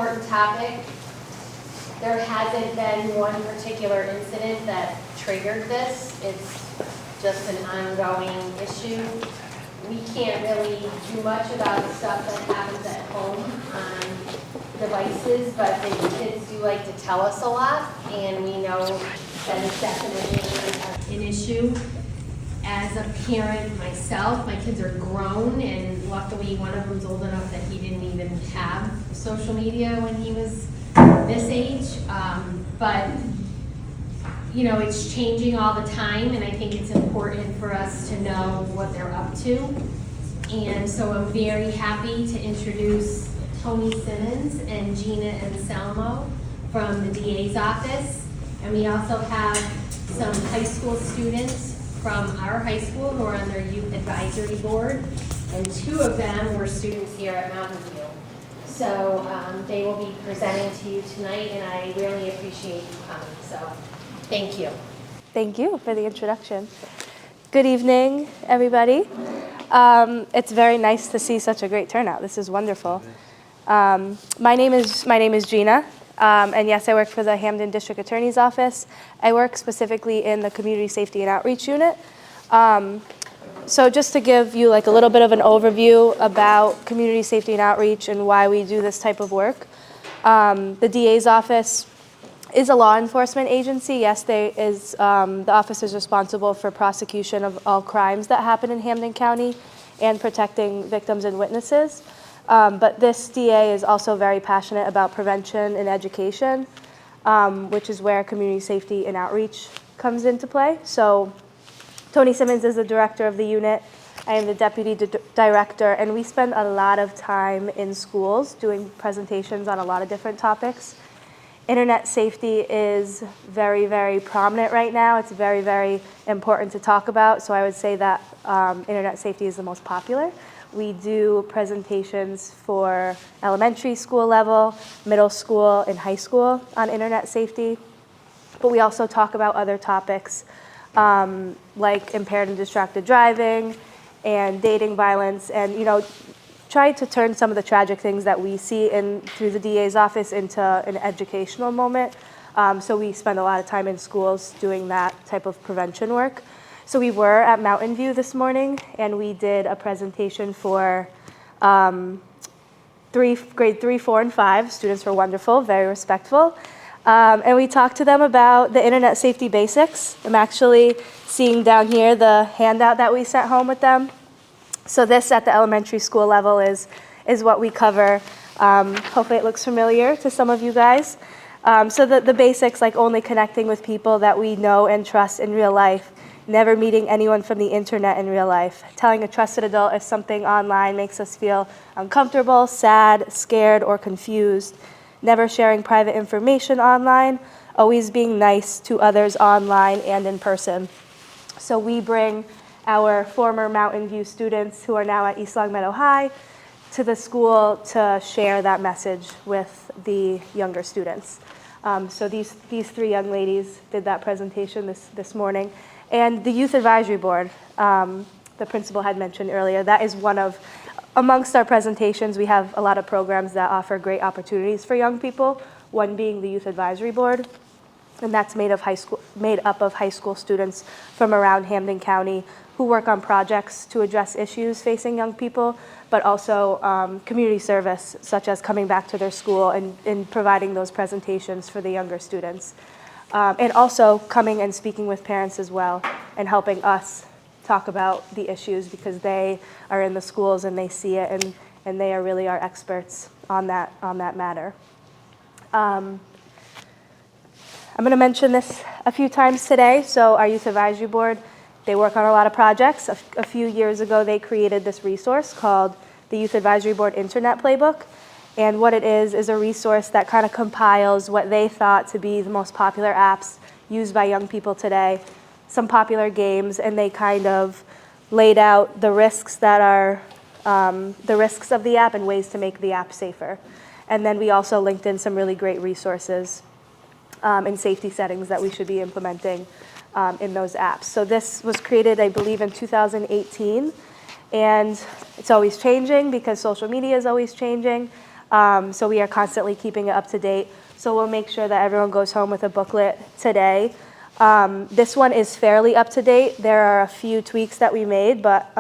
important topic. There hasn't been one particular incident that triggered this. It's just an ongoing issue. We can't really do much about the stuff that happens at home on devices, but the kids do like to tell us a lot, and we know that it's definitely an issue. As a parent myself, my kids are grown, and luckily one of them's old enough that he didn't even have social media when he was this age. But you know, it's changing all the time, and I think it's important for us to know what they're up to. And so I'm very happy to introduce Tony Simmons and Gina Anselmo from the DA's office. And we also have some high school students from our high school who are on their youth advisory board, and two of them were students here at Mountainview. So they will be presenting to you tonight, and I really appreciate you coming. So thank you. Thank you for the introduction. Good evening, everybody. It's very nice to see such a great turnout. This is wonderful. My name is Gina, and yes, I work for the Hampden District Attorney's Office. I work specifically in the Community Safety and Outreach Unit. So just to give you like a little bit of an overview about community safety and outreach and why we do this type of work. The DA's office is a law enforcement agency. Yes, the office is responsible for prosecution of all crimes that happen in Hampden County and protecting victims and witnesses. But this DA is also very passionate about prevention and education, which is where community safety and outreach comes into play. So Tony Simmons is the director of the unit. I am the deputy director, and we spend a lot of time in schools doing presentations on a lot of different topics. Internet safety is very, very prominent right now. It's very, very important to talk about. So I would say that internet safety is the most popular. We do presentations for elementary school level, middle school, and high school on internet safety. But we also talk about other topics like impaired and distracted driving and dating violence, and try to turn some of the tragic things that we see through the DA's office into an educational moment. So we spend a lot of time in schools doing that type of prevention work. So we were at Mountainview this morning, and we did a presentation for grade 3, 4, and 5. Students were wonderful, very respectful. And we talked to them about the internet safety basics. I'm actually seeing down here the handout that we sent home with them. So this at the elementary school level is what we cover. Hopefully it looks familiar to some of you guys. So the basics, like only connecting with people that we know and trust in real life, never meeting anyone from the internet in real life, telling a trusted adult if something online makes us feel uncomfortable, sad, scared, or confused, never sharing private information online, always being nice to others online and in person. So we bring our former Mountainview students who are now at East Longmeadow High to the school to share that message with the younger students. So these three young ladies did that presentation this morning. And the Youth Advisory Board, the principal had mentioned earlier, that is one of, amongst our presentations, we have a lot of programs that offer great opportunities for young people, one being the Youth Advisory Board. And that's made up of high school students from around Hampden County who work on projects to address issues facing young people, but also community service, such as coming back to their school and providing those presentations for the younger students. And also coming and speaking with parents as well and helping us talk about the issues because they are in the schools and they see it and they are really our experts on that matter. I'm going to mention this a few times today. So our Youth Advisory Board, they work on a lot of projects. A few years ago, they created this resource called the Youth Advisory Board Internet Playbook. And what it is a resource that kind of compiles what they thought to be the most popular apps used by young people today, some popular games, and they kind of laid out the risks that are the risks of the app and ways to make the app safer. And then we also linked in some really great resources and safety settings that we should be implementing in those apps. So this was created, I believe, in 2018, and it's always changing because social media is always changing. So we are constantly keeping it up to date. So we'll make sure that everyone goes home with a booklet today. This one is fairly up to date. There are a few tweaks that we made, but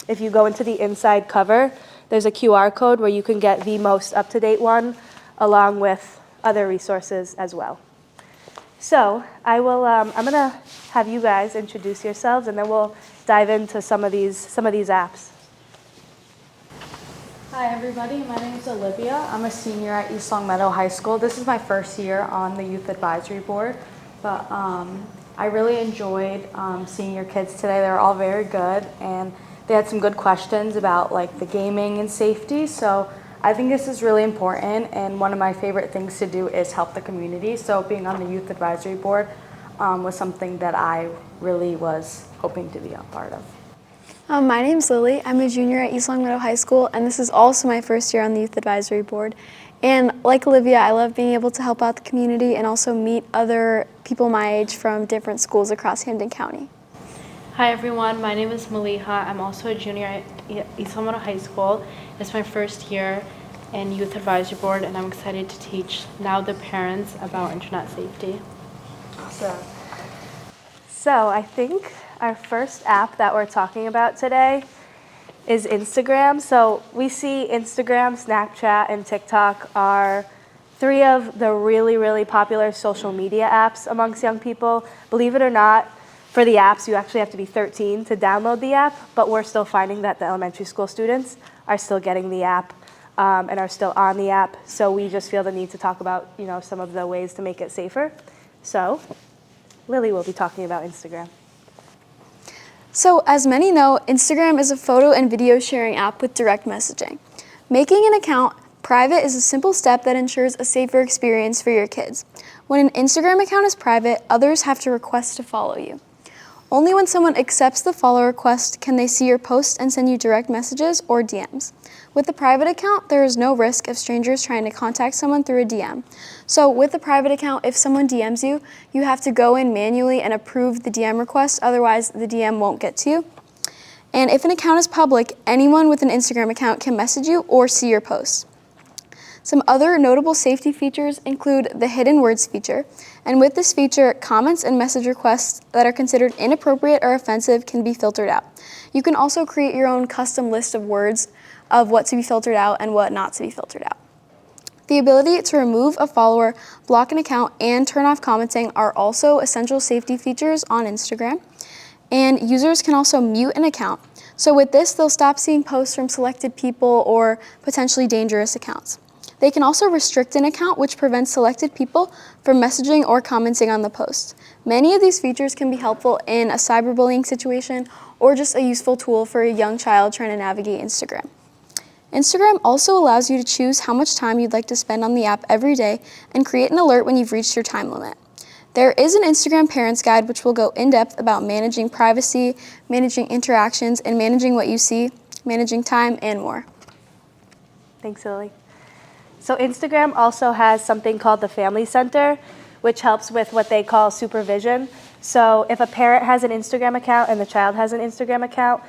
if you go into the inside cover, there's a QR code where you can get the most up-to-date one along with other resources as well. So I'm gonna have you guys introduce yourselves, and then we'll dive into some of these apps. Hi everybody, my name is Olivia. I'm a senior at East Longmeadow High School. This is my first year on the Youth Advisory Board, but I really enjoyed seeing your kids today. They were all very good, and they had some good questions about like the gaming and safety. So I think this is really important, and one of my favorite things to do is help the community. So being on the Youth Advisory Board was something that I really was hoping to be a part of. My name's Lily. I'm a junior at East Longmeadow High School, and this is also my first year on the Youth Advisory Board. And like Olivia, I love being able to help out the community and also meet other people my age from different schools across Hampden County. Hi everyone, my name is Maliha. I'm also a junior at East Longmeadow High School. It's my first year in Youth Advisory Board, and I'm excited to teach now the parents about internet safety. Awesome. So I think our first app that we're talking about today is Instagram. So we see Instagram, Snapchat, and TikTok are three of the really, really popular social media apps amongst young people. Believe it or not, for the apps, you actually have to be 13 to download the app, but we're still finding that the elementary school students are still getting the app and are still on the app. So we just feel the need to talk about, some of the ways to make it safer. So Lily will be talking about Instagram. So as many know, Instagram is a photo and video sharing app with direct messaging. Making an account private is a simple step that ensures a safer experience for your kids. When an Instagram account is private, others have to request to follow you. Only when someone accepts the follow request can they see your post and send you direct messages or DMs. With a private account, there is no risk of strangers trying to contact someone through a DM. So with a private account, if someone DMs you, you have to go in manually and approve the DM request, otherwise the DM won't get to you. And if an account is public, anyone with an Instagram account can message you or see your posts. Some other notable safety features include the hidden words feature, and with this feature, comments and message requests that are considered inappropriate or offensive can be filtered out. You can also create your own custom list of words of what to be filtered out and what not to be filtered out. The ability to remove a follower, block an account, and turn off commenting are also essential safety features on Instagram. And users can also mute an account. So with this, they'll stop seeing posts from selected people or potentially dangerous accounts. They can also restrict an account, which prevents selected people from messaging or commenting on the post. Many of these features can be helpful in a cyberbullying situation or just a useful tool for a young child trying to navigate Instagram. Instagram also allows you to choose how much time you'd like to spend on the app every day and create an alert when you've reached your time limit. There is an Instagram Parents Guide which will go in depth about managing privacy, managing interactions, and managing what you see, managing time, and more. Thanks, Lily. So Instagram also has something called the Family Center, which helps with what they call supervision. So if a parent has an Instagram account and the child has an Instagram account,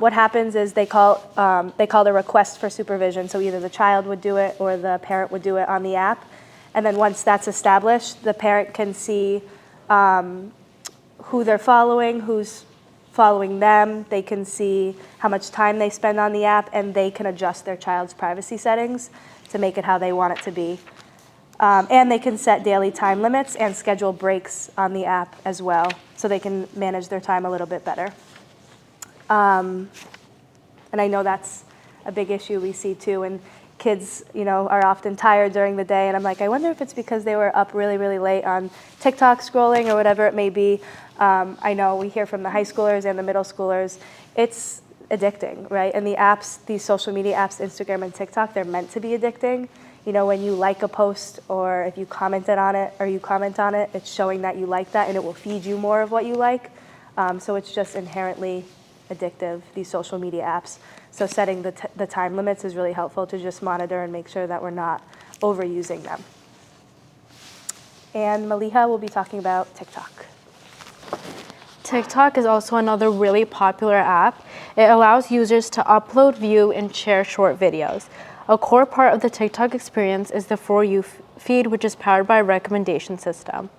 what happens is they call the request for supervision. So either the child would do it or the parent would do it on the app. And then once that's established, the parent can see who they're following, who's following them. They can see how much time they spend on the app, and they can adjust their child's privacy settings to make it how they want it to be. And they can set daily time limits and schedule breaks on the app as well, so they can manage their time a little bit better. And I know that's a big issue we see too, and kids, are often tired during the day, and I'm like, I wonder if it's because they were up really, really late on TikTok scrolling or whatever it may be. I know we hear from the high schoolers and the middle schoolers, it's addicting, right? And the apps, these social media apps, Instagram and TikTok, they're meant to be addicting. When you like a post or if you commented on it or you comment on it, it's showing that you like that and it will feed you more of what you like. So it's just inherently addictive, these social media apps. So setting the time limits is really helpful to just monitor and make sure that we're not overusing them. And Maliha will be talking about TikTok. TikTok is also another really popular app. It allows users to upload, view, and share short videos. A core part of the TikTok experience is the For You feed, which is powered by a recommendation system.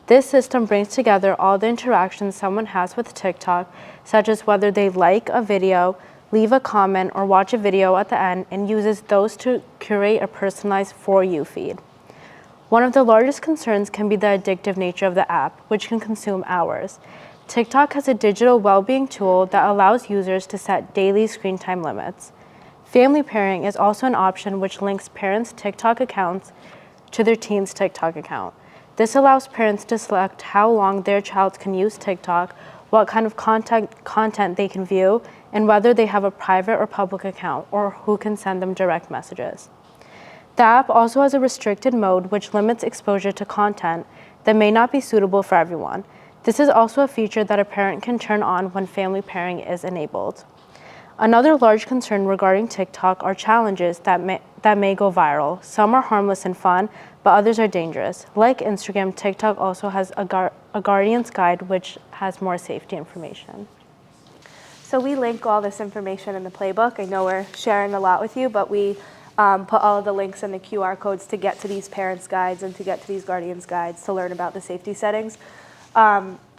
This system brings together all the interactions someone has with TikTok, such as whether they like a video, leave a comment, or watch a video at the end, and uses those to curate a personalized For You feed. One of the largest concerns can be the addictive nature of the app, which can consume hours. TikTok has a digital well-being tool that allows users to set daily screen time limits. Family pairing is also an option which links parents' TikTok accounts to their teen's TikTok account. This allows parents to select how long their child can use TikTok, what kind of content they can view, and whether they have a private or public account, or who can send them direct messages. The app also has a restricted mode which limits exposure to content that may not be suitable for everyone. This is also a feature that a parent can turn on when family pairing is enabled. Another large concern regarding TikTok are challenges that may go viral. Some are harmless and fun, but others are dangerous. Like Instagram, TikTok also has a guardian's guide, which has more safety information. So we link all this information in the playbook. I know we're sharing a lot with you, but we put all of the links and the QR codes to get to these parents' guides and to get to these guardians' guides to learn about the safety settings.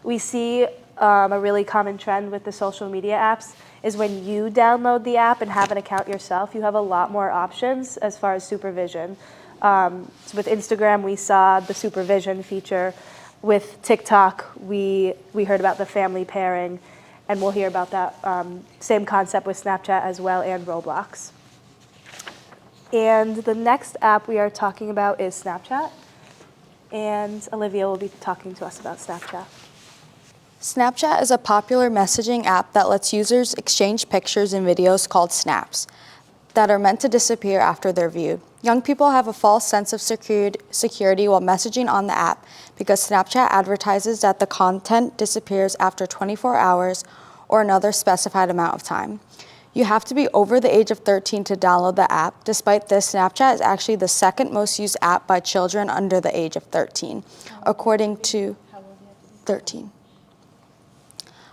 We see a really common trend with the social media apps is when you download the app and have an account yourself, you have a lot more options as far as supervision. So with Instagram, we saw the supervision feature. With TikTok, we heard about the family pairing, and we'll hear about that same concept with Snapchat as well, and Roblox. And the next app we are talking about is Snapchat, and Olivia will be talking to us about Snapchat. Snapchat is a popular messaging app that lets users exchange pictures and videos called snaps that are meant to disappear after they're viewed. Young people have a false sense of security while messaging on the app because Snapchat advertises that the content disappears after 24 hours or another specified amount of time. You have to be over the age of 13 to download the app. Despite this, Snapchat is actually the second most used app by children under the age of 13, according to 13.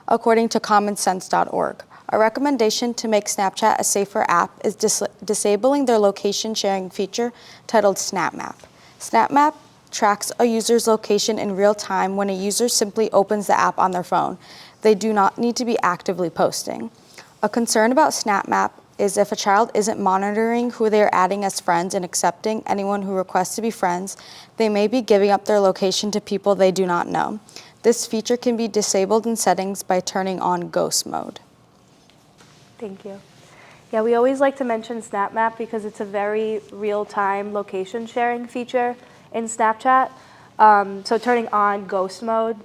According to commonsense.org. A recommendation to make Snapchat a safer app is disabling their location sharing feature titled SnapMap. SnapMap tracks a user's location in real time when a user simply opens the app on their phone. They do not need to be actively posting. A concern about SnapMap is if a child isn't monitoring who they are adding as friends and accepting anyone who requests to be friends, they may be giving up their location to people they do not know. This feature can be disabled in settings by turning on ghost mode. Thank you. Yeah, we always like to mention SnapMap because it's a very real-time location sharing feature in Snapchat. So turning on ghost mode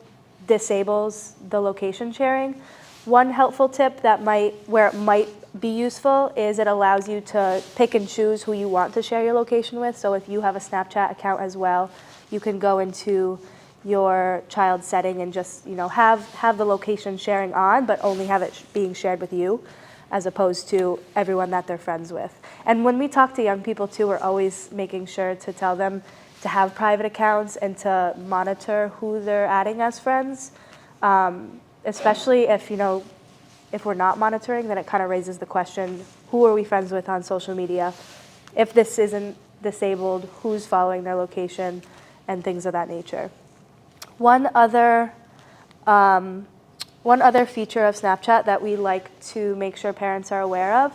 disables the location sharing. One helpful tip where it might be useful is it allows you to pick and choose who you want to share your location with. So if you have a Snapchat account as well, you can go into your child's setting and just have the location sharing on, but only have it being shared with you, as opposed to everyone that they're friends with. And when we talk to young people too, we're always making sure to tell them to have private accounts and to monitor who they're adding as friends. Especially if we're not monitoring, then it kind of raises the question, who are we friends with on social media? If this isn't disabled, who's following their location, and things of that nature. One other feature of Snapchat that we like to make sure parents are aware of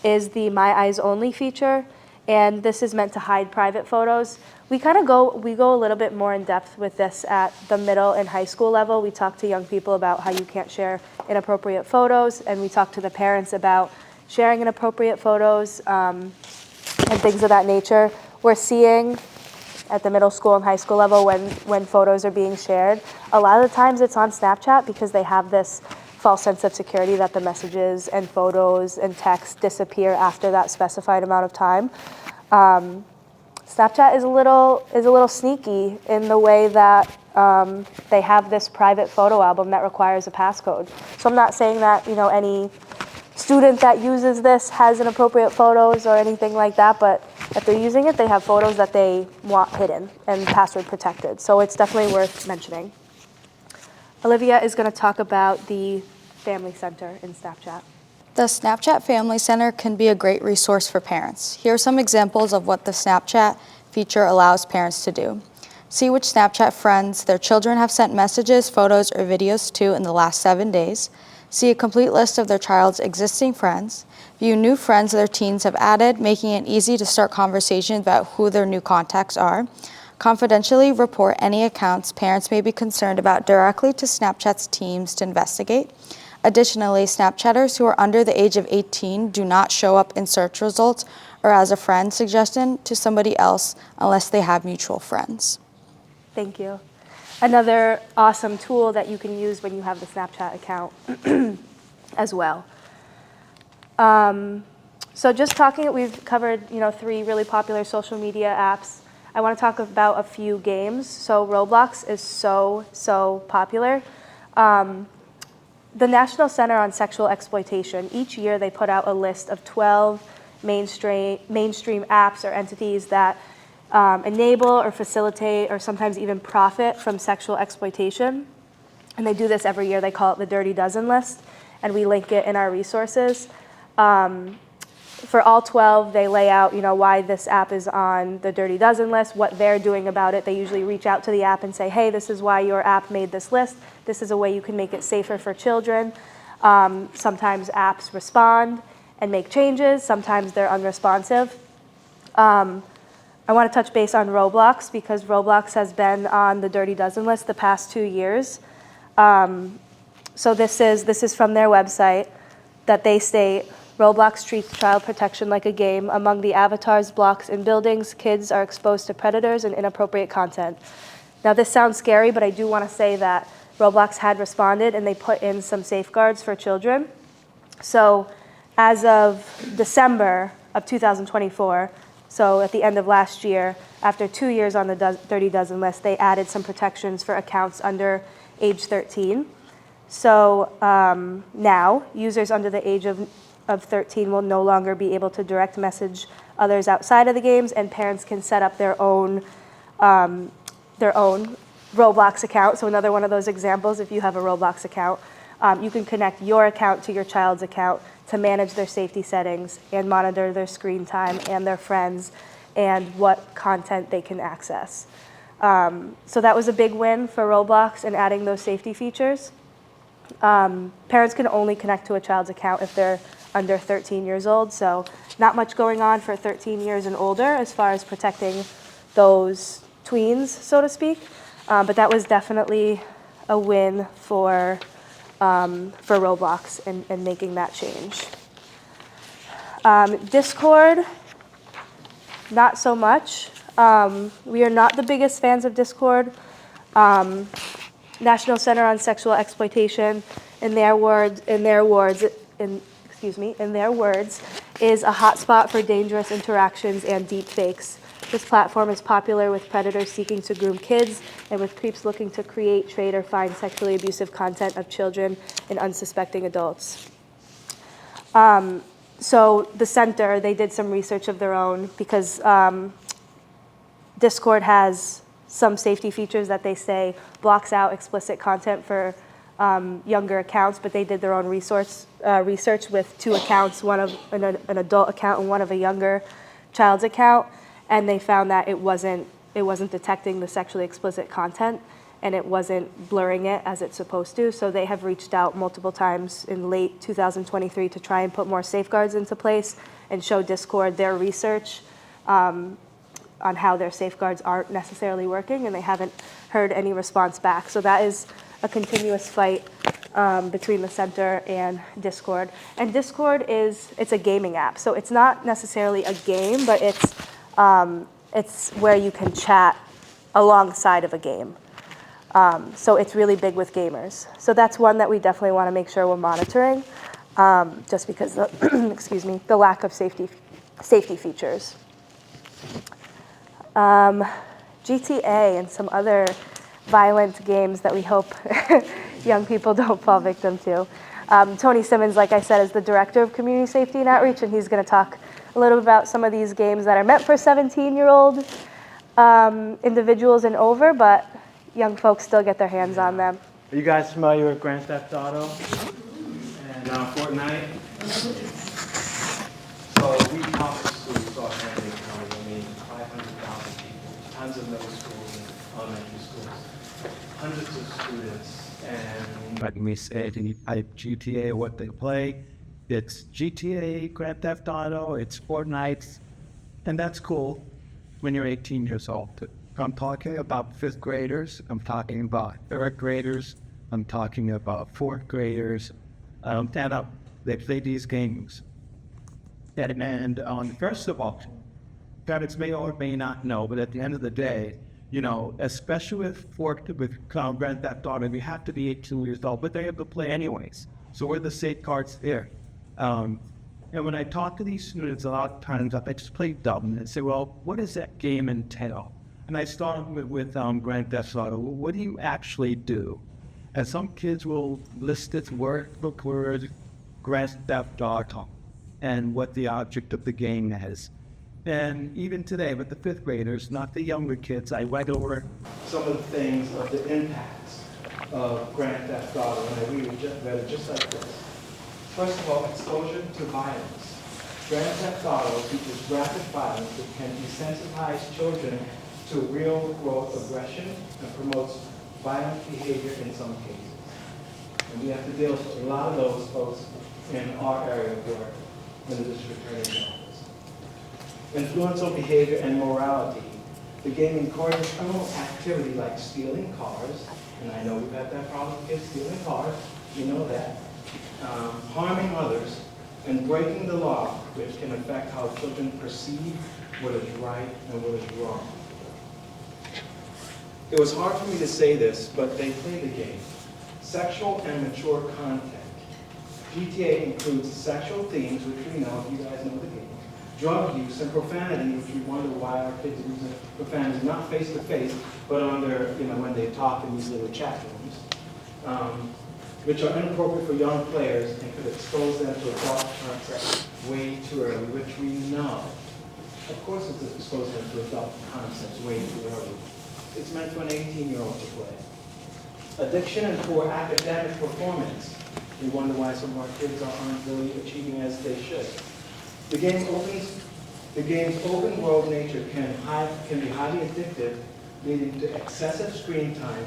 is the My Eyes Only feature, and this is meant to hide private photos. We go a little bit more in depth with this at the middle and high school level. We talk to young people about how you can't share inappropriate photos, and we talk to the parents about sharing inappropriate photos and things of that nature. We're seeing at the middle school and high school level when photos are being shared, a lot of the times it's on Snapchat because they have this false sense of security that the messages and photos and text disappear after that specified amount of time. Snapchat is a little sneaky in the way that they have this private photo album that requires a passcode. So I'm not saying that any student that uses this has inappropriate photos or anything like that, but if they're using it, they have photos that they want hidden and password protected. So it's definitely worth mentioning. Olivia is going to talk about the Family Center in Snapchat. The Snapchat Family Center can be a great resource for parents. Here are some examples of what the Snapchat feature allows parents to do. See which Snapchat friends their children have sent messages, photos, or videos to in the last 7 days. See a complete list of their child's existing friends. View new friends their teens have added, making it easy to start conversations about who their new contacts are. Confidentially report any accounts parents may be concerned about directly to Snapchat's teams to investigate. Additionally, Snapchatters who are under the age of 18 do not show up in search results or as a friend suggestion to somebody else unless they have mutual friends. Thank you. Another awesome tool that you can use when you have the Snapchat account as well. So just talking, we've covered 3 really popular social media apps. I want to talk about a few games. So Roblox is so popular. The National Center on Sexual Exploitation, each year they put out a list of 12 mainstream apps or entities that enable or facilitate or sometimes even profit from sexual exploitation. And they do this every year. They call it the Dirty Dozen list, and we link it in our resources. For all 12, they lay out, why this app is on the Dirty Dozen list, what they're doing about it. They usually reach out to the app and say, hey, this is why your app made this list. This is a way you can make it safer for children. Sometimes apps respond and make changes. Sometimes they're unresponsive. I want to touch base on Roblox because Roblox has been on the Dirty Dozen list the past 2 years. So this is from their website that they state, Roblox treats child protection like a game. Among the avatars, blocks, and buildings, kids are exposed to predators and inappropriate content. Now this sounds scary, but I do want to say that Roblox had responded and they put in some safeguards for children. So as of December of 2024, so at the end of last year, after 2 years on the Dirty Dozen list, they added some protections for accounts under age 13. So now users under the age of 13 will no longer be able to direct message others outside of the games, and parents can set up their own Roblox account. So another one of those examples, if you have a Roblox account, you can connect your account to your child's account to manage their safety settings and monitor their screen time and their friends and what content they can access. So that was a big win for Roblox in adding those safety features. Parents can only connect to a child's account if they're under 13 years old, so not much going on for 13 years and older as far as protecting those tweens, so to speak. But that was definitely a win for Roblox and making that change. Discord, not so much. We are not the biggest fans of Discord. National Center on Sexual Exploitation, in their words, is a hotspot for dangerous interactions and deepfakes. This platform is popular with predators seeking to groom kids and with creeps looking to create, trade, or find sexually abusive content of children and unsuspecting adults. So the center, they did some research of their own because Discord has some safety features that they say blocks out explicit content for younger accounts, but they did their own research with 2 accounts, one of an adult account and one of a younger child's account, and they found that it wasn't detecting the sexually explicit content and it wasn't blurring it as it's supposed to. So they have reached out multiple times in late 2023 to try and put more safeguards into place and show Discord their research on how their safeguards aren't necessarily working, and they haven't heard any response back. So that is a continuous fight between the center and Discord. And Discord it's a gaming app, so it's not necessarily a game, but it's where you can chat alongside of a game. So it's really big with gamers. So that's one that we definitely want to make sure we're monitoring, just because the lack of safety features. GTA and some other violent games that we hope young people don't fall victim to. Tony Simmons, like I said, is the Director of Community Safety and Outreach, and he's going to talk a little bit about some of these games that are meant for 17-year-old individuals and over, but young folks still get their hands on them. Are you guys familiar with Grand Theft Auto? And Now, Fortnite. So we talk to schools all Hampden County, I mean, 500,000 people, tons of middle schools and elementary schools, hundreds of students, and but we say any type GTA, what they play, it's GTA, Grand Theft Auto, it's Fortnite, and that's cool when you're 18 years old. I'm talking about fifth graders, I'm talking about third graders, I'm talking about fourth graders, they play these games. And first of all, parents may or may not know, but at the end of the day, you know, especially with Grand Theft Auto, you have to be 18 years old, but they have to play anyways. So we're the safeguards there. And when I talk to these students, a lot of times I just play dumb and say, well, what does that game entail? And I start with Grand Theft Auto. What do you actually do? And some kids will list its word, Grand Theft Auto, and what the object of the game is. And even today, with the fifth graders, not the younger kids, I went over some of the things of the impacts of Grand Theft Auto, and I read it just like this. First of all, exposure to violence. Grand Theft Auto features graphic violence that can desensitize children to real-world aggression and promotes violent behavior in some cases. And we have to deal with a lot of those folks in our area of work in the district attorney's office. Influence on behavior and morality. The game encourages criminal activity like stealing cars, and I know we've had that problem with kids stealing cars, you know that. Harming others, and breaking the law, which can affect how children perceive what is right and what is wrong. It was hard for me to say this, but they play the game. Sexual and mature content. GTA includes sexual themes, which we know, if you guys know the game, drug use and profanity, which we wonder why our kids are using profanity, not face to face, but on their, you know, when they talk in these little chat rooms, which are inappropriate for young players and could expose them to adult content way too early, which we know. Of course it's exposed them to adult concepts way too early. It's meant for an 18-year-old to play. Addiction and poor academic performance. We wonder why some of our kids aren't really achieving as they should. The game's open world nature can be highly addictive, leading to excessive screen time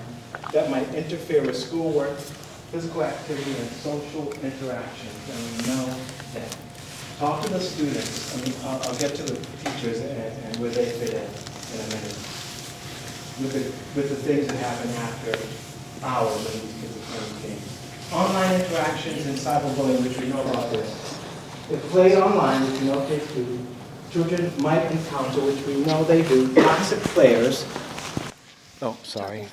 that might interfere with schoolwork, physical activity, and social interactions. And we know that. Talk to the students. I mean, I'll get to the teachers and where they fit in a minute. With the things that happen after hours when these kids are playing games. Online interactions and cyberbullying, which we know about this. If played online, which we know kids do, children might encounter, which we know they do, toxic players. Oh, sorry.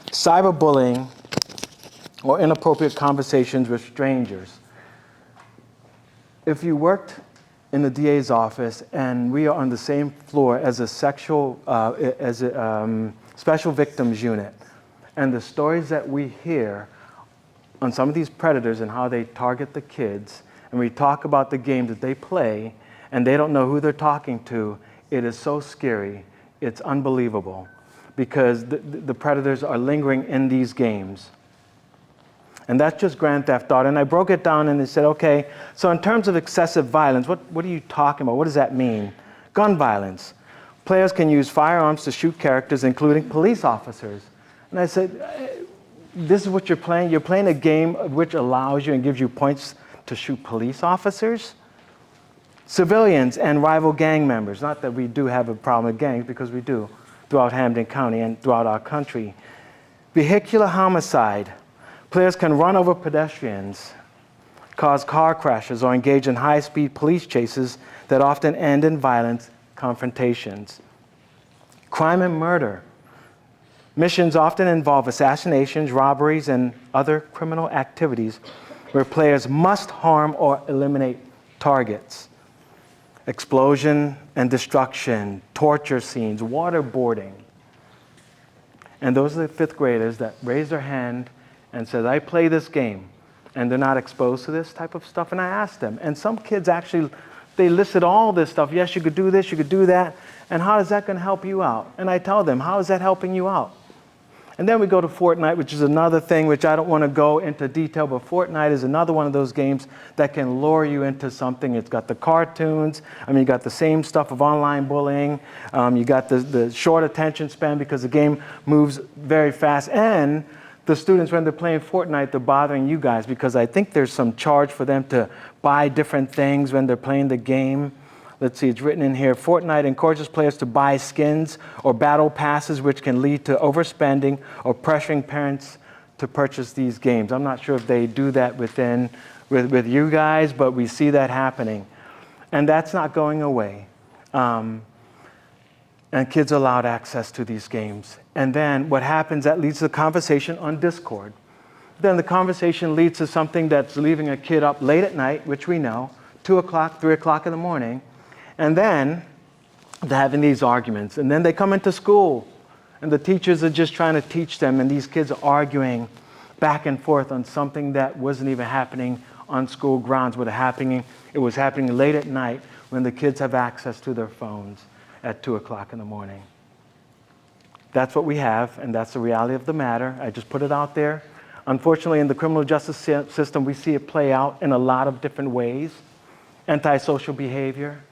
Cyberbullying or inappropriate conversations with strangers. If you worked in the DA's office and we are on the same floor as a special victims unit, and the stories that we hear on some of these predators and how they target the kids, and we talk about the game that they play, and they don't know who they're talking to, it is so scary, it's unbelievable, because the predators are lingering in these games. And that's just Grand Theft Auto. And I broke it down and they said, okay, so in terms of excessive violence, what are you talking about? What does that mean? Gun violence. Players can use firearms to shoot characters, including police officers. And I said, this is what you're playing? You're playing a game which allows you and gives you points to shoot police officers? Civilians and rival gang members. Not that we do have a problem with gangs, because we do throughout Hampden County and throughout our country. Vehicular homicide. Players can run over pedestrians, cause car crashes, or engage in high-speed police chases that often end in violent confrontations. Crime and murder. Missions often involve assassinations, robberies, and other criminal activities where players must harm or eliminate targets. Explosion and destruction, torture scenes, waterboarding. And those are the fifth graders that raise their hand and said, I play this game, and they're not exposed to this type of stuff. And I asked them, and some kids actually, they listed all this stuff. Yes, you could do this, you could do that, and how is that going to help you out? And I tell them, how is that helping you out? And then we go to Fortnite, which is another thing which I don't want to go into detail, but Fortnite is another one of those games that can lure you into something. It's got the cartoons. I mean, you got the same stuff of online bullying. You got the short attention span because the game moves very fast. And the students, when they're playing Fortnite, they're bothering you guys because I think there's some charge for them to buy different things when they're playing the game. Let's see, it's written in here, Fortnite encourages players to buy skins or battle passes, which can lead to overspending or pressuring parents to purchase these games. I'm not sure if they do that with you guys, but we see that happening. And that's not going away. And kids are allowed access to these games. And then what happens, that leads to a conversation on Discord. Then the conversation leads to something that's leaving a kid up late at night, which we know, 2 o'clock, 3 o'clock in the morning. And then they're having these arguments. And then they come into school, and the teachers are just trying to teach them, and these kids are arguing back and forth on something that wasn't even happening on school grounds. It was happening late at night when the kids have access to their phones at 2 o'clock in the morning. That's what we have, and that's the reality of the matter. I just put it out there. Unfortunately, in the criminal justice system, we see it play out in a lot of different ways. Antisocial behavior,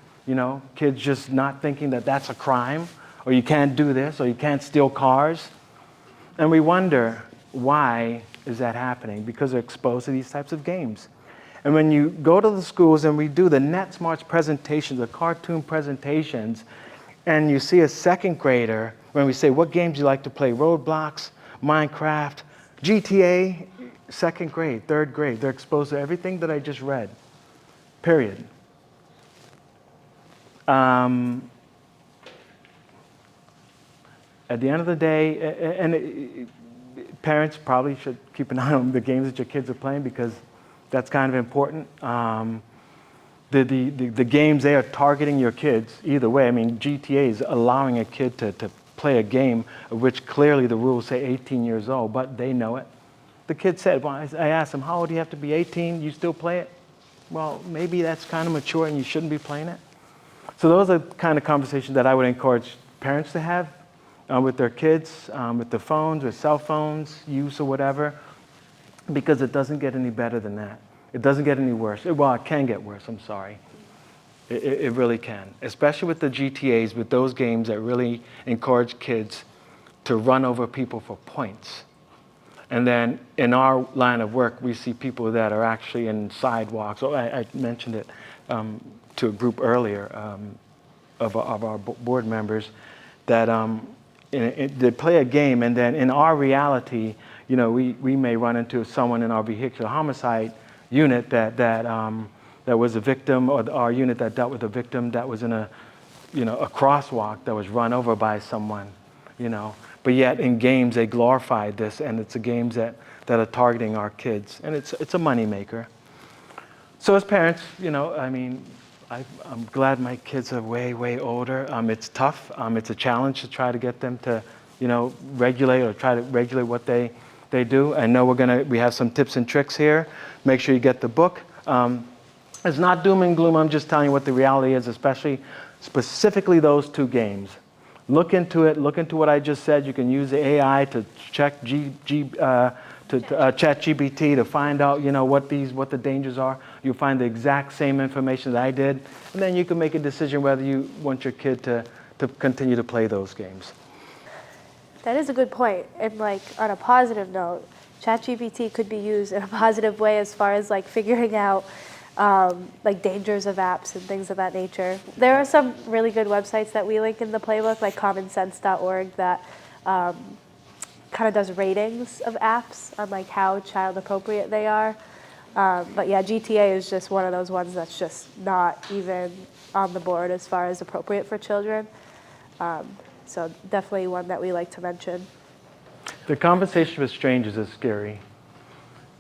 kids just not thinking that that's a crime, or you can't do this, or you can't steal cars. And we wonder, why is that happening? Because they're exposed to these types of games. And when you go to the schools and we do the NetSmarts presentations, the cartoon presentations, and you see a second grader, when we say, what games do you like to play? Roblox, Minecraft, GTA, second grade, third grade. They're exposed to everything that I just read, period. At the end of the day, parents probably should keep an eye on the games that your kids are playing because that's kind of important. The games, they are targeting your kids either way. I mean, GTA is allowing a kid to play a game of which clearly the rules say 18 years old, but they know it. The kid said, well, I asked him, how old do you have to be, 18? You still play it? Well, maybe that's kind of mature and you shouldn't be playing it. So those are the kind of conversations that I would encourage parents to have with their kids, with the phones, with cell phones, use or whatever, because it doesn't get any better than that. It doesn't get any worse. Well, it can get worse, I'm sorry. It really can, especially with the GTAs, with those games that really encourage kids to run over people for points. And then in our line of work, we see people that are actually in sidewalks. Oh, I mentioned it to a group earlier of our board members that they play a game, and then in our reality, we may run into someone in our vehicular homicide unit that was a victim, or our unit that dealt with a victim that was in a crosswalk that was run over by someone, But yet in games they glorified this, and it's the games that are targeting our kids, and it's a moneymaker. So as parents, I'm glad my kids are way, way older. It's tough. It's a challenge to try to get them to, regulate or try to regulate what they do. I know we have some tips and tricks here. Make sure you get the book. It's not doom and gloom. I'm just telling you what the reality is, specifically those two games. Look into it. Look into what I just said. You can use the AI to check ChatGPT to find out, what the dangers are. You'll find the exact same information that I did, and then you can make a decision whether you want your kid to continue to play those games. That is a good point. And on a positive note, ChatGPT could be used in a positive way as far as figuring out dangers of apps and things of that nature. There are some really good websites that we link in the playbook, like commonsense.org, that kind of does ratings of apps on how child appropriate they are. But yeah, GTA is just one of those ones that's just not even on the board as far as appropriate for children. So definitely one that we like to mention. The conversation with strangers is scary,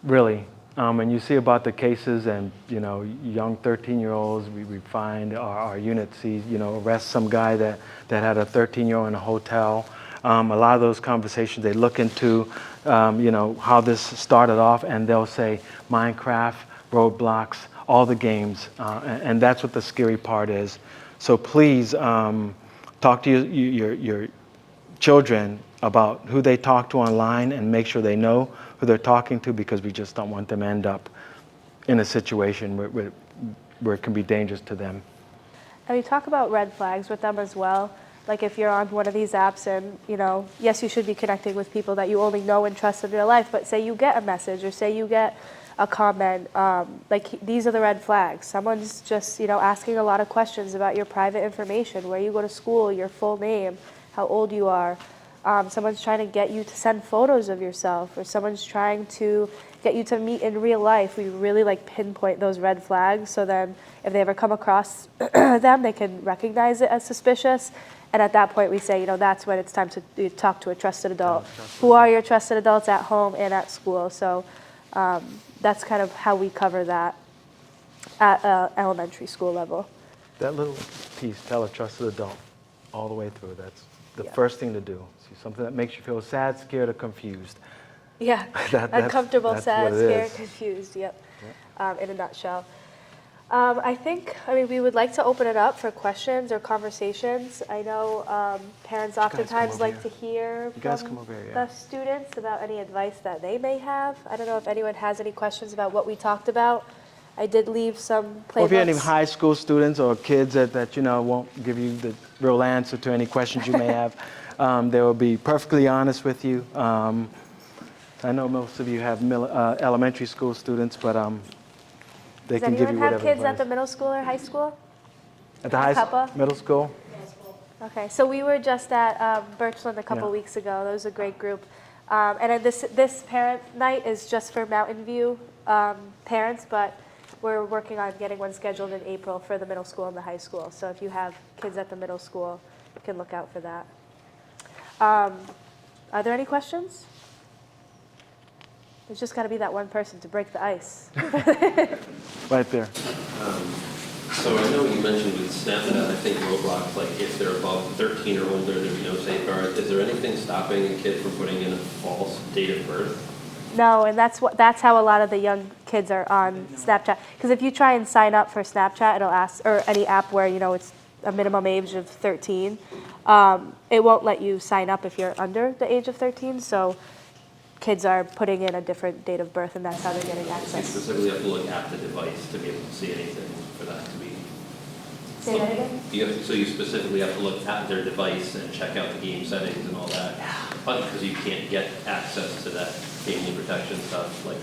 really. And you see about the cases and, young 13-year-olds, we find our unit sees, arrest some guy that had a 13-year-old in a hotel. A lot of those conversations, they look into, how this started off, and they'll say Minecraft, Roblox, all the games, and that's what the scary part is. So please talk to your children about who they talk to online and make sure they know who they're talking to, because we just don't want them to end up in a situation where it can be dangerous to them. And we talk about red flags with them as well. Like if you're on one of these apps and, yes, you should be connecting with people that you only know and trust in your life, but say you get a message or say you get a comment, these are the red flags. Someone's just, asking a lot of questions about your private information, where you go to school, your full name, how old you are. Someone's trying to get you to send photos of yourself, or someone's trying to get you to meet in real life. We really pinpoint those red flags, so then if they ever come across them, they can recognize it as suspicious. And at that point we say, that's when it's time to talk to a trusted adult. Who are your trusted adults at home and at school? So that's kind of how we cover that at elementary school level. That little piece, tell a trusted adult, all the way through. That's the Yeah. first thing to do. See something that makes you feel sad, scared, or confused. Yeah, That's uncomfortable, what sad, it scared, is. confused, yep, in a nutshell. We would like to open it up for questions or conversations. I know parents oftentimes over like to here. hear You guys from come over here, yeah. the students about any advice that they may have. I don't know if anyone has any questions about what we talked about. I did leave some playbooks. Or if you have any high school students or kids that won't give you the real answer to any questions you may have, they will be perfectly honest with you. I know most of you have elementary school students, but they Does can give you anyone whatever have kids at advice. the middle school or high school? At the high Cuppa? middle school? Okay, so we were just at Birchland a couple Yeah. weeks ago. That was a great group. And then this parent night is just for Mountainview parents, but we're working on getting one scheduled in April for the middle school and the high school. So if you have kids at the middle school, you can look out for that. Are there any questions? There's just got to be that one person to break the ice. Right there. So I know you mentioned with Snapchat, I think Roblox, if they're above 13 or older, there'd be no safeguard. Is there anything stopping a kid from putting in a false date of birth? No, and that's how a lot of the young kids are on Snapchat. Because if you try and sign up for Snapchat, it'll ask, or any app where it's a minimum age of 13, it won't let you sign up if you're under the age of 13. So kids are putting in a different date of birth, and that's how they're getting You access. specifically have to look at the device to be able to see anything for that to be. Say that again? So you specifically have to look at their device and check out the game settings and all that, because you can't get access to that family protection stuff, right?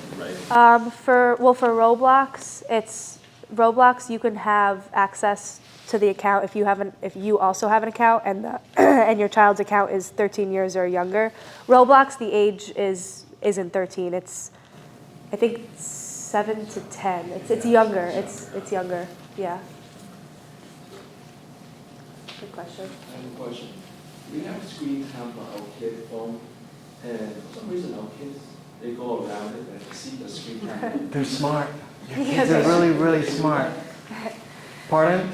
For Roblox, you can have access to the account if you also have an account and and your child's account is 13 years or younger. Roblox, the age isn't 13. It's, I think, 7 to 10. It's younger. It's younger. Yeah. Good question. I have a question. We have screen time on our kid phone, and for some reason our kids, they go around it and see the screen time. They're smart. Yeah, They're really, really smart. Pardon?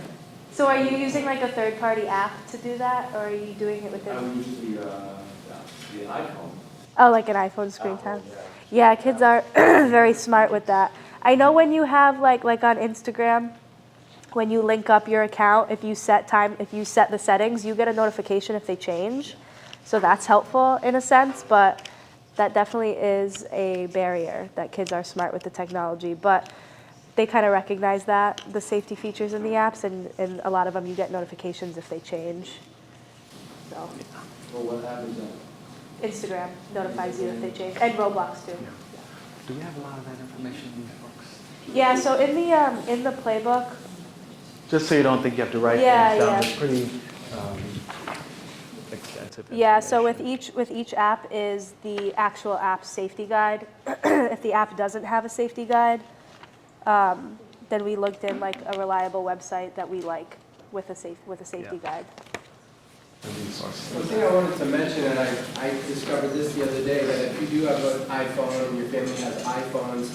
So are you using like a third-party app to do that, or are you doing it within? I would use the iPhone. Oh, like an iPhone screen time? Yeah, kids are very smart with that. I know when you have like on Instagram, when you link up your account, if you set the settings, you get a notification if they change. So that's helpful in a sense, but that definitely is a barrier that kids are smart with the technology. But they kind of recognize that, the safety features in the apps, and a lot of them you get notifications if they change. So Well, what happens then? Instagram notifies you if they change, and Roblox too. Do we have a lot of that information in these books? Yeah, so in the playbook, Just so you don't think you have to write Yeah, things down. yeah. It's pretty extensive. yeah, so with information. with each app is the actual app safety guide. If the app doesn't have a safety guide, then we looked in like a reliable website that we like with a safety Yeah. guide. One thing I wanted to mention, and I discovered this the other day, that if you do have an iPhone and your family has iPhones,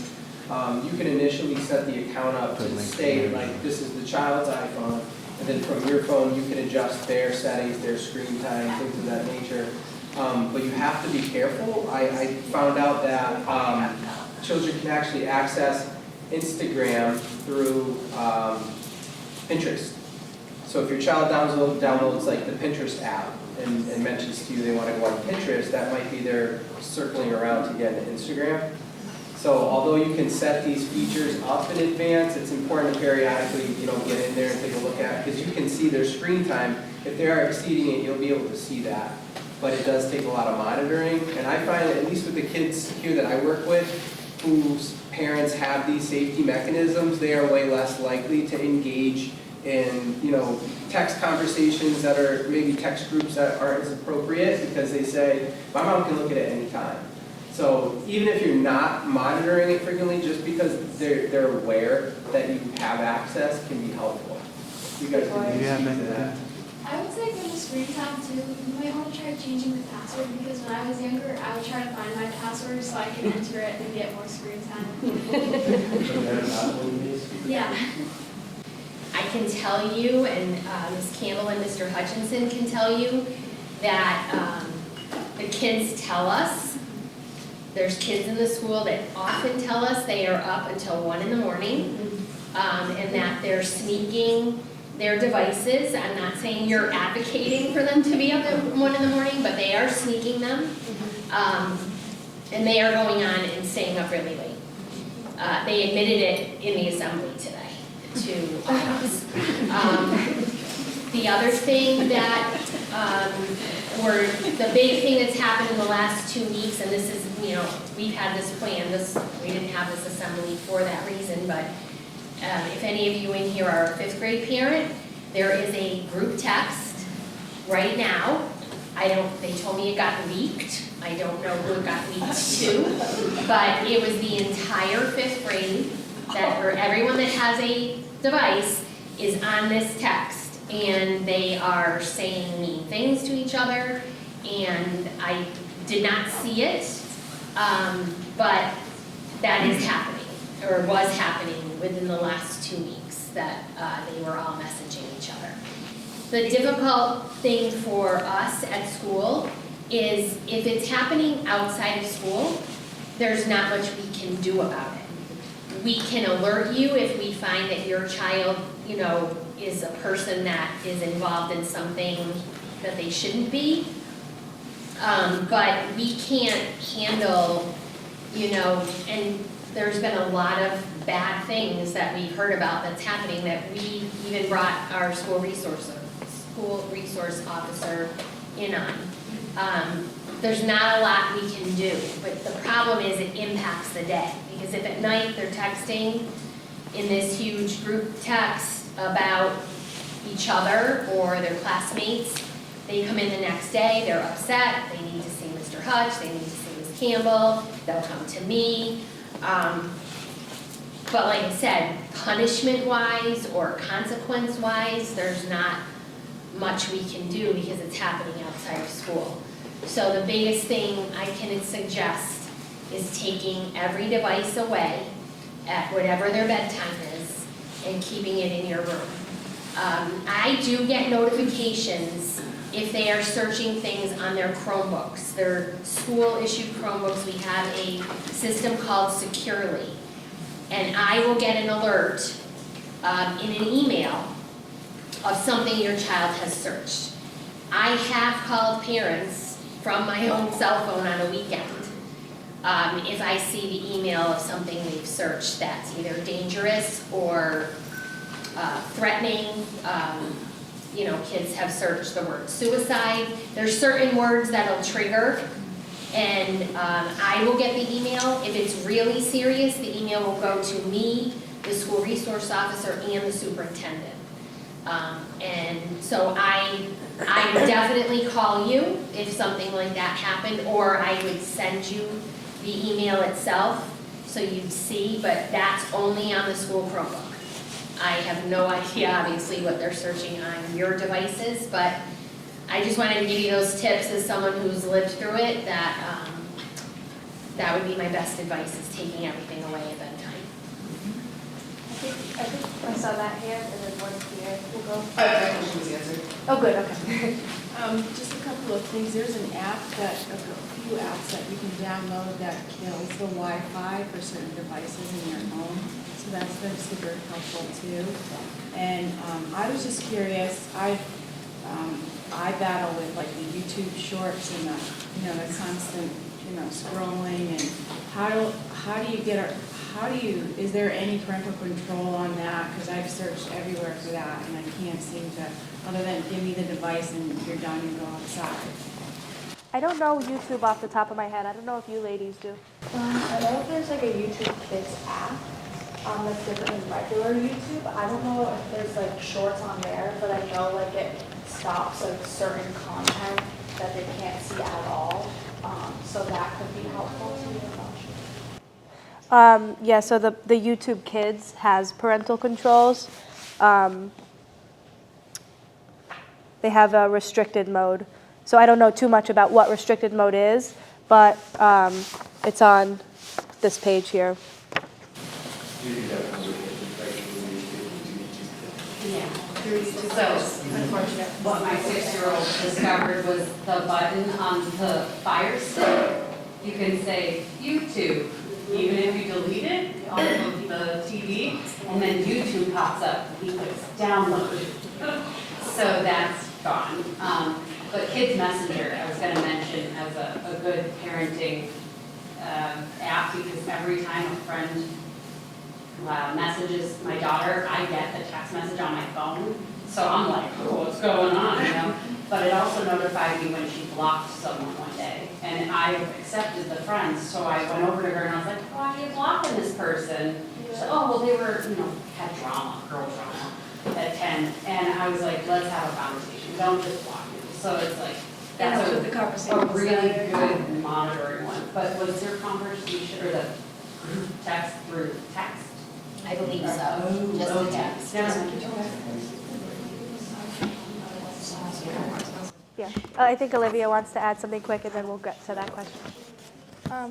you can initially set the account up to state, like, this is the child's iPhone, and then from your phone, you can adjust their settings, their screen time, things of that nature. But you have to be careful. I found out that children can actually access Instagram through Pinterest. So if your child downloads like the Pinterest app, and mentions to you they want to go on Pinterest, that might be their circling around to get into Instagram. So although you can set these features up in advance, it's important to periodically, get in there and take a look at it, because you can see their screen time. If they are exceeding it, you'll be able to see that. But it does take a lot of monitoring, and I find that at least with the kids here that I work with, whose parents have these safety mechanisms, they are way less likely to engage in, text conversations that are maybe text groups that aren't as appropriate, because they say, my mom can look at it anytime. So even if you're not monitoring it frequently, just because they're aware that you have access can be helpful. You guys can speak to that. I would say for the screen time too, you might want to try changing the password, because when I was younger, I would try to find my password so I could enter it and get more screen time. Yeah. I can tell you, and Ms. Campbell and Mr. Hutchinson can tell you, that the kids tell us, there's kids in the school that often tell us they are up until 1 in the morning, and that they're sneaking their devices. I'm not saying you're advocating for them to be up at 1 in the morning, but they are sneaking them. And they are going on and staying up really late. They admitted it in the assembly today to us. The other thing that, or the big thing that's happened in the last 2 weeks, and this is, we've had this plan, we didn't have this assembly for that reason, but if any of you in here are a 5th grade parent, there is a group text right now. They told me it got leaked. I don't know who it got leaked to, but it was the entire 5th grade where everyone that has a device is on this text, and they are saying mean things to each other, and I did not see it, but that is happening, or was happening within the last 2 weeks, that they were all messaging each other. The difficult thing for us at school is if it's happening outside of school, there's not much we can do about it. We can alert you if we find that your child, is a person that is involved in something that they shouldn't be. But we can't handle, and there's been a lot of bad things that we've heard about that's happening, that we even brought our school resource officer in on. There's not a lot we can do, but the problem is it impacts the day. Because if at night they're texting in this huge group text about each other or their classmates, they come in the next day, they're upset, they need to see Mr. Hutch, they need to see Ms. Campbell, they'll come to me. But like I said, punishment-wise or consequence-wise, there's not much we can do because it's happening outside of school. So the biggest thing I can suggest is taking every device away at whatever their bedtime is and keeping it in your room. I do get notifications if they are searching things on their Chromebooks, their school-issued Chromebooks. We have a system called Securely, and I will get an alert in an email of something your child has searched. I have called parents from my own cell phone on a weekend if I see the email of something they've searched that's either dangerous or threatening. Kids have searched the word suicide. There's certain words that'll trigger, and I will get the email. If it's really serious, the email will go to me, the school resource officer, and the superintendent. And so I would definitely call you if something like that happened, or I would send you the email itself so you'd see, but that's only on the school Chromebook. I have no idea, obviously, what they're searching on your devices, but I just wanted to give you those tips as someone who's lived through it, that that would be my best advice, is taking everything away at bedtime. I think I saw that hand, and then one here. We'll go. My question was answered. Oh, good, okay. Just a couple of things. There's a few apps that you can download that kills the Wi-Fi for certain devices in your home. So that's been super helpful too. And I was just curious, I've I battle with like the YouTube shorts and the, the constant, scrolling, and how do you get, is there any parental control on that? Because I've searched everywhere for that and I can't seem to, other than give me the device and you're done and go outside. I don't know YouTube off the top of my head. I don't know if you ladies do. I know there's like a YouTube Kids app that's different than regular YouTube. I don't know if there's like shorts on there, but I know like it stops like certain content that they can't see at all. So that could be helpful to you. Yeah, so the YouTube Kids has parental controls. They have a restricted mode. So I don't know too much about what restricted mode is, but it's on this page here. Yeah. So, unfortunate. What my 6-year-old discovered was the button on the Fire Stick. You can say YouTube, even if you delete it off of the TV, and then YouTube pops up. He clicks download. So that's gone. But Kids Messenger, I was going to mention as a good parenting app, because every time a friend messages my daughter, I get the text message on my phone. So I'm like, oh, what's going on, But it also notified me when she blocked someone one day. And I accepted the friends, so I went over to her and I was like, why are you blocking this person? She said, oh, well, they were, had drama, girl drama at 10. And I was like, let's have a conversation. Don't just block me. So it's like, that's a really good monitoring one. But was there conversation or the group text through text? I believe so. Just the text. Yeah, I think Olivia wants to add something quick, and then we'll get to that question.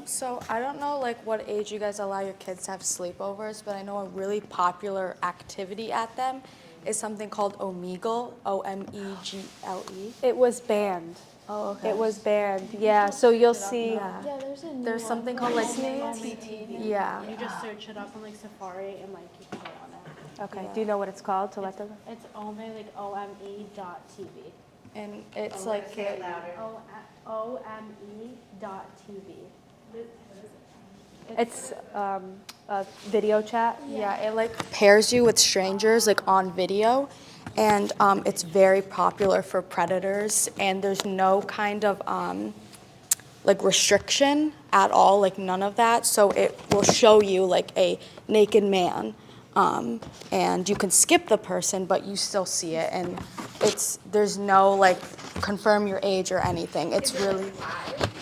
So I don't know like what age you guys allow your kids to have sleepovers, but I know a really popular activity at them is something called Omegle, O-M-E-G-L-E. It was banned. Oh, okay. It was banned, yeah. So you'll see. Yeah. there's a new There's something called like yeah. You just search it up on like Safari and like you can go on it. Okay. Yeah. Do you know what it's called to let them know? It's ome, like ome.tv. And it's like ome.tv. It's a video chat. yeah, it like pairs you with strangers like on video, and it's very popular for predators, and there's no kind of like restriction at all, like none of that. So it will show you like a naked man, and you can skip the person, but you still see it, and there's no like confirm your age or anything. It's really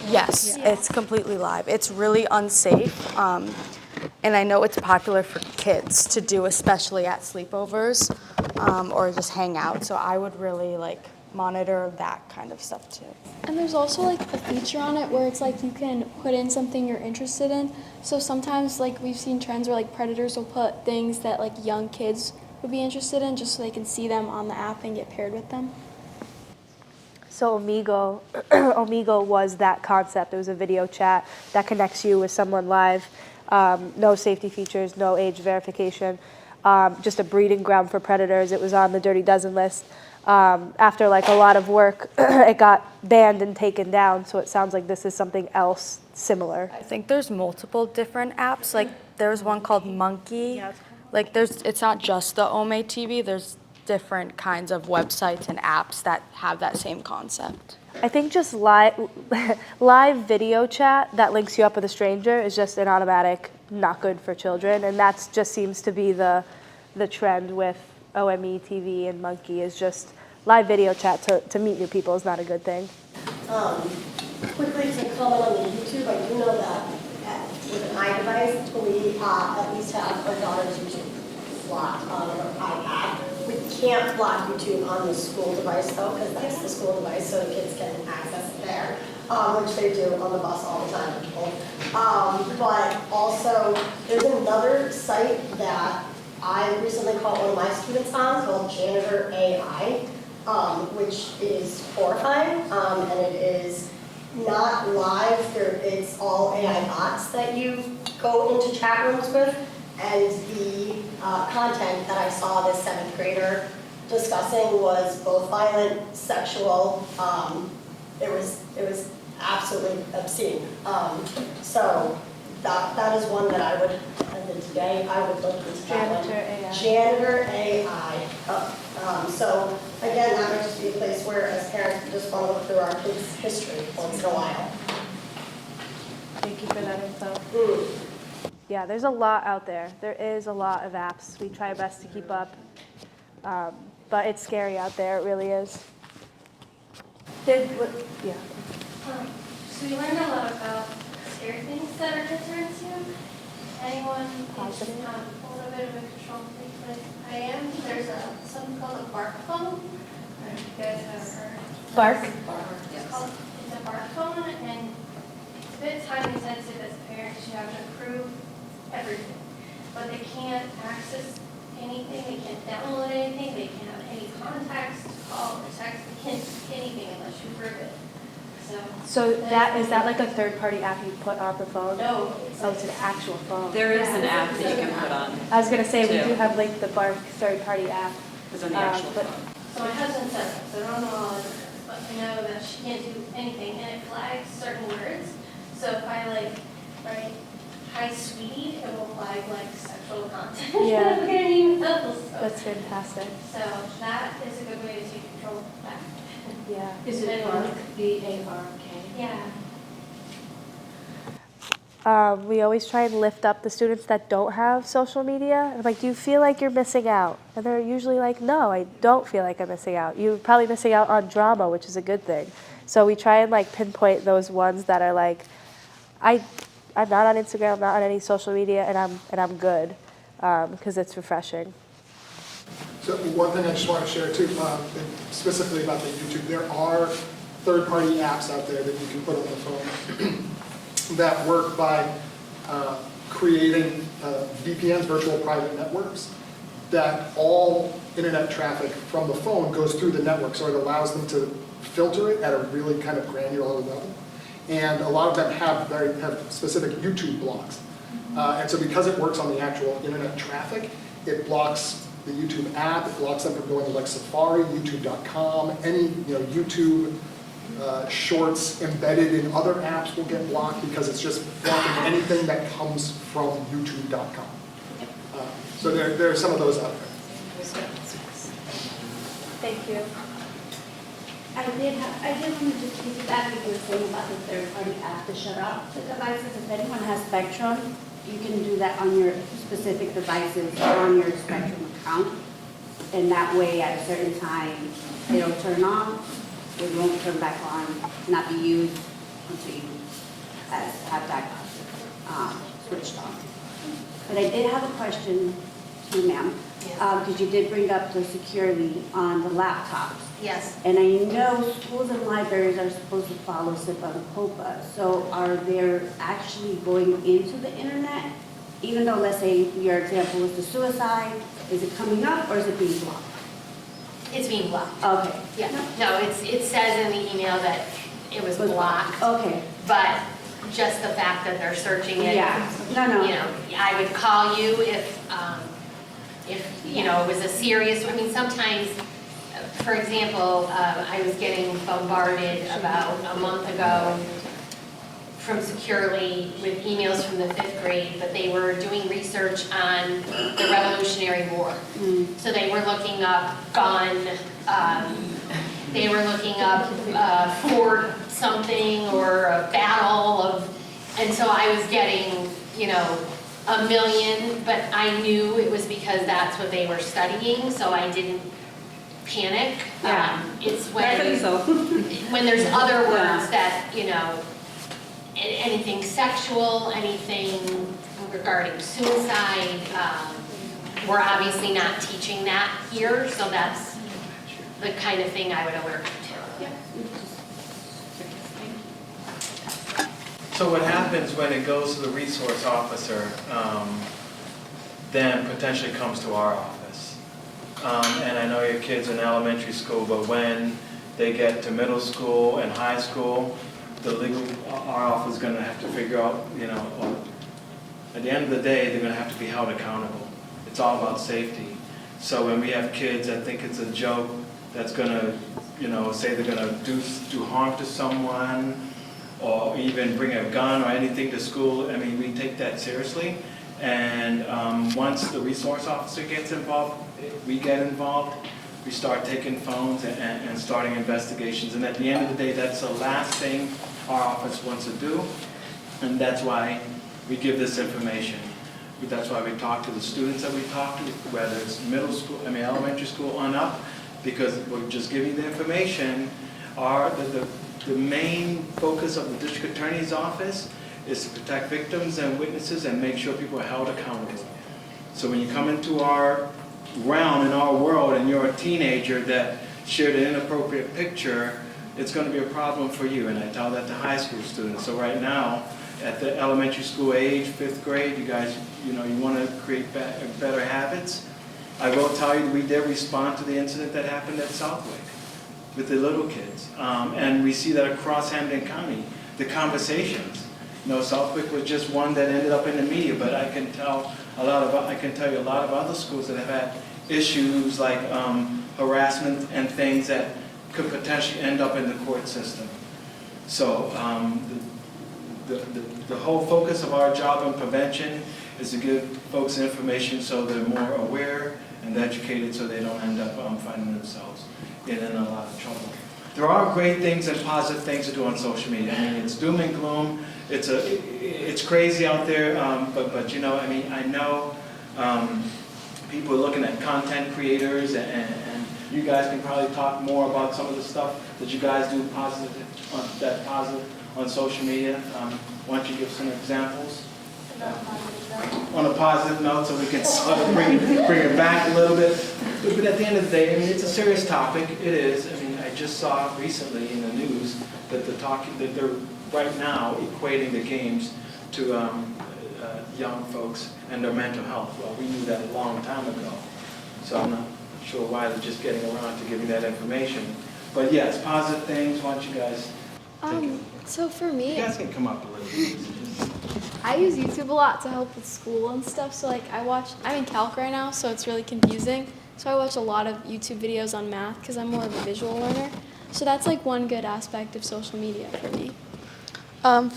yes, it's completely live. It's really unsafe, and I know it's popular for kids to do, especially at sleepovers or just hang out. So I would really like monitor that kind of stuff too. And there's also like a feature on it where it's like you can put in something you're interested in. So sometimes like we've seen trends where like predators will put things that like young kids would be interested in just so they can see them on the app and get paired with them. So Omegle was that concept. It was a video chat that connects you with someone live. No safety features, no age verification, just a breeding ground for predators. It was on the Dirty Dozen list. After like a lot of work, it got banned and taken down. So it sounds like this is something else similar. I think there's multiple different apps. Like there's one called Monkey. Like it's not just the Ome TV. There's different kinds of websites and apps that have that same concept. I think just live video chat that links you up with a stranger is just an automatic not good for children, and that just seems to be the trend with OME TV and Monkey, is just live video chat to meet new people is not a good thing. Quickly to comment on the YouTube, I do know that with an iDevice, we at least have our daughter's YouTube blocked on our iPad. We can't block YouTube on the school device though, because that's the school device, so the kids can access it there, which they do on the bus all the time. But also, there's another site that I recently caught one of my students on called Janitor AI, which is horrifying, and it is not live. It's all AI bots that you go into chat rooms with, and the content that I saw this 7th grader discussing was both violent, sexual, it was absolutely obscene. So that is one that I would, and then today, I would look into that one. Janitor AI. Janitor AI. So again, that might just be a place where as parents, we just want to look through our kids' history once in a while. Thank you for that info. Mm. Yeah, there's a lot out there. There is a lot of apps. We try our best to keep up. But it's scary out there, it really is. Yeah. So we learned a lot about scary things that our kids are into. Anyone is a little bit of a control freak like I am. There's something called a bark phone. I don't know if you guys have heard. Bark? It's a bark phone, and it's a bit time intensive as parents. You have to approve everything. But they can't access anything, they can't download anything, they can't have any contacts to call or text, they can't do anything unless you approve it. So is that like a third-party app you put on the phone? No. Oh, it's an actual phone. There is an app that you can put on. I was gonna say, we too. do have like the Bark third-party app. It's on the actual but phone. So my husband says that, so I don't know all of it, but I know that she can't do anything, and it flags certain words. So if I write, hi sweetie, it will flag sexual content. Yeah. I'm getting emails. That's fantastic. So that is a good way to take control of that. Yeah. Is it Bark, B-A-R-K? Yeah. We always try and lift up the students that don't have social media. I'm like, do you feel like you're missing out? And they're usually like, no, I don't feel like I'm missing out. You're probably missing out on drama, which is a good thing. So we try and pinpoint those ones that are like, I'm not on Instagram, I'm not on any social media, and I'm good, because it's refreshing. So one thing I just want to share too, specifically about the YouTube, there are third-party apps out there that you can put on the phone that work by creating VPNs, virtual private networks, that all internet traffic from the phone goes through the network, so it allows them to filter it at a really kind of granular level. And a lot of them have specific YouTube blocks. And so because it works on the actual internet traffic, it blocks the YouTube app, it blocks them from going to Safari, YouTube.com, any YouTube shorts embedded in other apps will get blocked because it's just blocking anything that comes from YouTube.com. So there are some of those out there. Thank you. I did want to just piggyback what you were saying about the third-party app to shut off the devices. If anyone has Spectrum, you can do that on your specific devices or on your Spectrum account. And that way, at a certain time, it'll turn on, it won't turn back on, not be used until you have that switched on. But I did have a question to you, ma'am, because you did bring up the security on the laptops. Yes. And I know schools and libraries are supposed to follow SIPA and COPA. So are they actually going into the internet? Even though, let's say, your example was the suicide, is it coming up or is it being blocked? It's being blocked. Okay. Yeah. No, it says in the email that it was blocked. Okay. But just the fact that they're searching it. Yeah. No. I would call you if it was a serious, sometimes, for example, I was getting bombarded about a month ago from Securely with emails from the 5th grade, but they were doing research on the Revolutionary War. So they were looking up gun, they were looking up Fort something or a battle of, and so I was getting, a million, but I knew it was because that's what they were studying, so I didn't panic. Yeah. It's when there's other words that, anything sexual, anything regarding suicide, we're obviously not teaching that here, so that's the kind of thing I would alert you to. So what happens when it goes to the resource officer, then potentially comes to our office. And I know your kids in elementary school, but when they get to middle school and high school, our office is going to have to figure out, at the end of the day, they're going to have to be held accountable. It's all about safety. So when we have kids that think it's a joke that's gonna, say they're gonna do harm to someone, or even bring a gun or anything to school, I mean, we take that seriously. And once the resource officer gets involved, we get involved, we start taking phones and starting investigations. And at the end of the day, that's the last thing our office wants to do. And that's why we give this information. That's why we talk to the students that we talk to, whether it's elementary school on up, because we're just giving the information. The main focus of the district attorney's office is to protect victims and witnesses and make sure people are held accountable. So when you come into our realm, in our world, and you're a teenager that shared an inappropriate picture, it's going to be a problem for you. And I tell that to high school students. So right now, at the elementary school age, 5th grade, you guys, you want to create better habits. I will tell you, we did respond to the incident that happened at Southwick with the little kids. And we see that across Hampden County, the conversations. Southwick was just one that ended up in the media, but I can tell you a lot of other schools that have had issues like harassment and things that could potentially end up in the court system. So the whole focus of our job in prevention is to give folks information so they're more aware and educated, so they don't end up finding themselves in a lot of trouble. There are great things and positive things to do on social media. I mean, it's doom and gloom. It's crazy out there, but I know people are looking at content creators, and you guys can probably talk more about some of the stuff that you guys do positive on social media. Why don't you give some examples? On a positive note, so we can sort of bring it back a little bit. But at the end of the day, I mean, it's a serious topic. It is. I mean, I just saw recently in the news that they're right now equating the games to young folks and their mental health. Well, we knew that a long time ago, so I'm not sure why they're just getting around to giving that information. But yes, positive things. Why don't you guys take it? So for me, You guys can come up a little bit. I use YouTube a lot to help with school and stuff. So I'm in calc right now, so it's really confusing. So I watch a lot of YouTube videos on math because I'm more of a visual learner. So that's one good aspect of social media for me.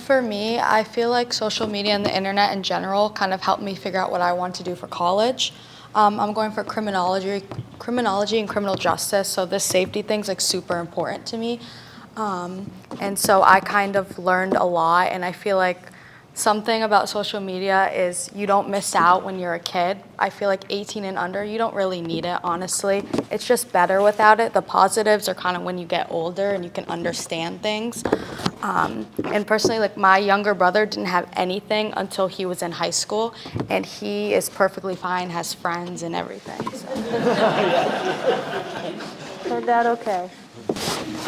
For me, I feel like social media and the internet in general kind of helped me figure out what I want to do for college. I'm going for criminology and criminal justice, so this safety thing's super important to me. And so I kind of learned a lot, and I feel like something about social media is you don't miss out when you're a kid. I feel like 18 and under, you don't really need it, honestly. It's just better without it. The positives are kind of when you get older and you can understand things. And personally, my younger brother didn't have anything until he was in high school, and he is perfectly fine, has friends and everything. So. Turned out okay.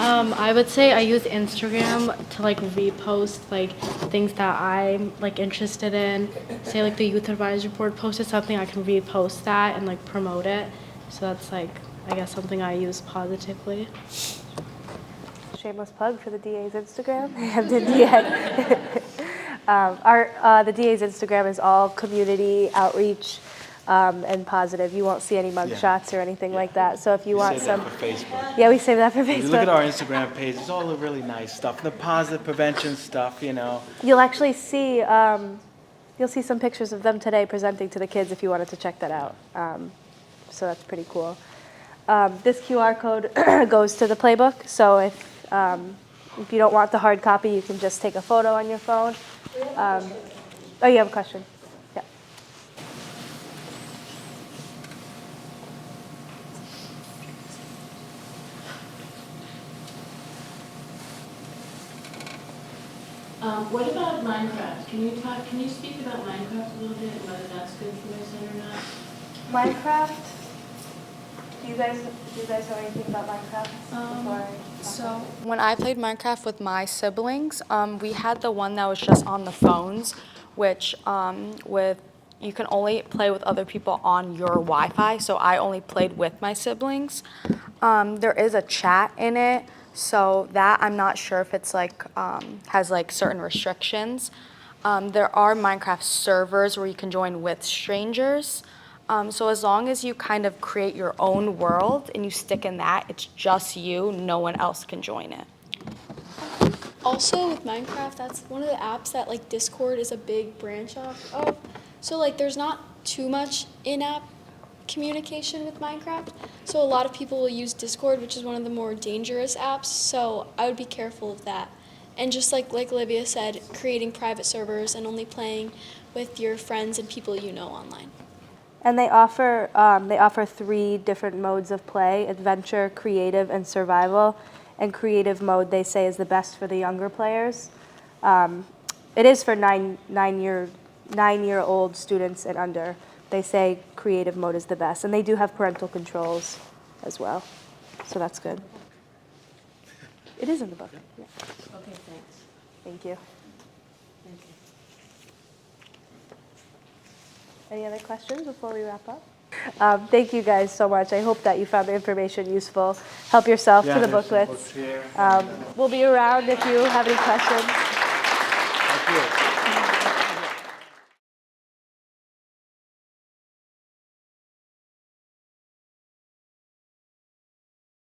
I would say I use Instagram to repost things that I'm interested in. Say the youth advisory board posted something, I can repost that and promote it. So that's I guess something I use positively. Shameless plug for the DA's Instagram. The DA's Instagram is all community outreach and positive. You won't see any mug shots or anything like that. So if you want some, for Facebook. Yeah, we save that for Facebook. If you look at our Instagram page, it's all the really nice stuff, the positive prevention stuff, You'll actually see, you'll see some pictures of them today presenting to the kids if you wanted to check that out. So that's pretty cool. This QR code goes to the playbook. So if you don't want the hard copy, you can just take a photo on your phone. Oh, you have a question? Yeah. What about Minecraft? Can you speak about Minecraft a little bit, whether that's good for my son or not? Minecraft? Do you guys know anything about Minecraft? So when I played Minecraft with my siblings, we had the one that was just on the phones, which you can only play with other people on your Wi-Fi. So I only played with my siblings. There is a chat in it, so that I'm not sure if it's has certain restrictions. There are Minecraft servers where you can join with strangers. So as long as you kind of create your own world and you stick in that, it's just you, no one else can join it. Also with Minecraft, that's one of the apps that like Discord is a big branch off of. So like there's not too much in-app communication with Minecraft. So a lot of people will use Discord, which is one of the more dangerous apps. So I would be careful of that. And just like Olivia said, creating private servers and only playing with your friends and people you know online. And they offer 3 different modes of play: adventure, creative, and survival. And creative mode, they say, is the best for the younger players. It is for nine-year-old students and under. They say creative mode is the best, and they do have parental controls as well, so that's good. It is in the book. Yeah. Okay, thanks. Thank you. Thank you. Any other questions before we wrap up? Thank you guys so much. I hope that you found the information useful. Help yourself to the booklets. We'll be around if you have any questions. Thank you.